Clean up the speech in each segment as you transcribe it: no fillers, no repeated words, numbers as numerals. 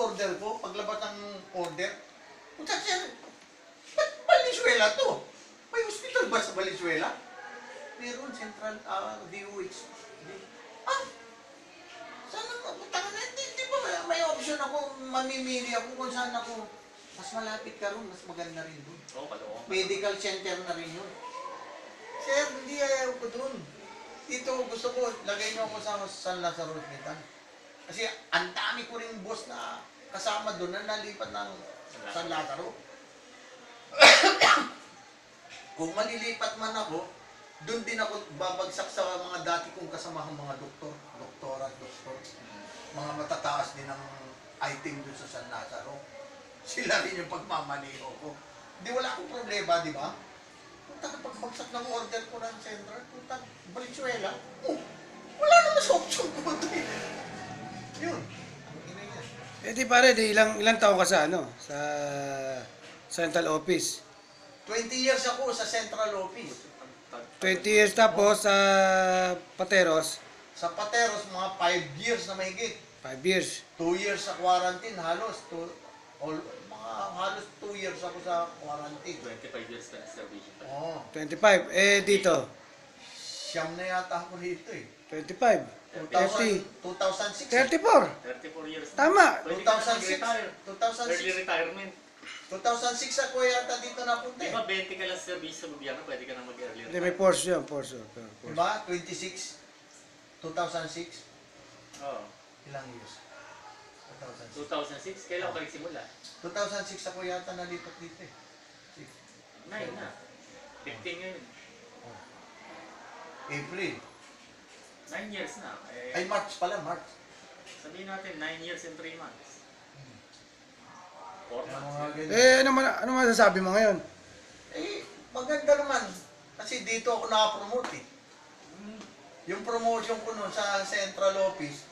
order ko, paglabas ng order, punta sir, ba't Valenzuela to? May hospital ba sa Valenzuela? Meron, Central DOH. Ah, sana mapunta ka na. Di ba may option ako, mamimili ako kung saan ako. Mas malapit ka ron, mas maganda rin doon. Oo, kaloko. Medical center na rin yun. Sir, hindi ayaw ko doon. Dito gusto ko, lagay niyo ako sa San Lazaro Hospital. Kasi ang dami ko rin boss na kasama doon na nalipat ng San Lazaro. Kung malilipat man ako, doon din ako babagsak sa mga dati kong kasamahang mga doktor, doktora, doktor. Mga matataas din ang item doon sa San Lazaro. Sila rin yung pagmamaniho ko. Hindi wala akong problema, di ba? Punta na pagbagsak ng order ko ng Central, punta Valenzuela. Oh, wala naman sa option ko. Yun. Ang ina yan. Eh di pare, di ilang taon ka sa ano? Sa central office. 20 years ako sa Central Office. 20 years tapos sa Pateros, Sa Pateros, mga 5 years na mahigit. 5 years. 2 years sa quarantine, halos. Mga halos 2 years ako sa quarantine. 25 years ka na service. Oo. 25. Eh dito, Siyam na yata ako rito eh. 25. 30. 2006. 34. 34 years. Tama. Pwede ka na 2006. mag-retire. Early 2006. retirement. 2006 ako yata dito napunta Di eh. ba 20 ka lang service sa gobyerno, pwede ka na mag-early Hindi, may retirement. Porsche yun, Porsche. Diba? 26. 2006. Oo. Ilang years? 2006. 2006, kailan ka nagsimula? 2006 ako yata nalipat dito eh. 9 na. 15 ngayon. April. 9 years na. Ay, March pala, March. Sabihin natin, 9 years and 3 months. 4 Kaya months. mga ganyan. Eh, ano masasabi mo ngayon? Eh, maganda naman. Kasi dito ako nakapromote eh. Yung promotion ko noon sa central office,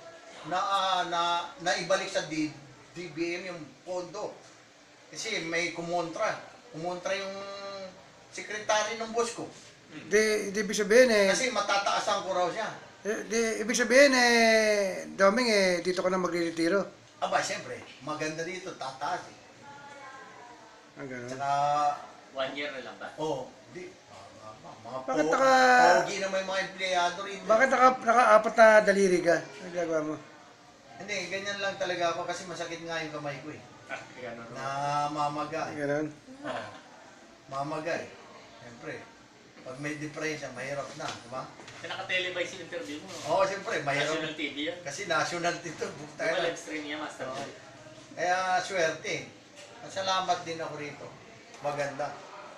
naibalik sa DBM yung pondo. Kasi may kumontra. Kumontra yung sekretary ng boss ko. Di ibig sabihin eh, Kasi matataasan ko raw siya. ibig sabihin Doming dito ka na magre-retiro. Aba, siyempre, maganda dito, tataas eh. Ah, ganun. Tsaka, 1 year na lang ba? di, mga Bakit naka- pogi na may mga empleyado rin. Bakit naka-apat na daliri ka? Ang ginagawa mo? Hindi, ganyan lang talaga ako kasi masakit nga yung kamay ko eh. Ganun. Na mamaga eh. Ganun. Oo. Mamaga eh. Siyempre, pag may diferensya, mahirap na, di ba? Kaya naka-televise yung interview mo. Oo, siyempre, mahirap. National TV yan. Kasi national dito. Di ba live stream niya, Master? Oo. Kaya swerte. Salamat din ako rito. Maganda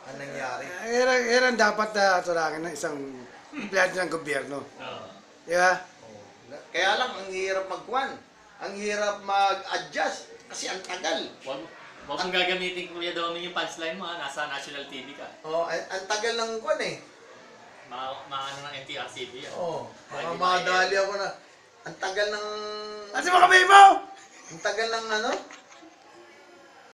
ang nangyari. Yan ang dapat na atulangin ng isang empleyado ng gobyerno. Oo. Di ba? Kaya lang, ang hirap magkuhan. Ang hirap mag-adjust. Kasi ang tagal. Huwag mong gagamitin Kuya Doming yung punchline mo ha, nasa national TV ka. Oh, ang tagal ng kuhan eh. Maano ng NTRCB yan. Oo. Mga madali ako na. Ang tagal ng... Kasi mga kamay mo! Ang tagal ng ano?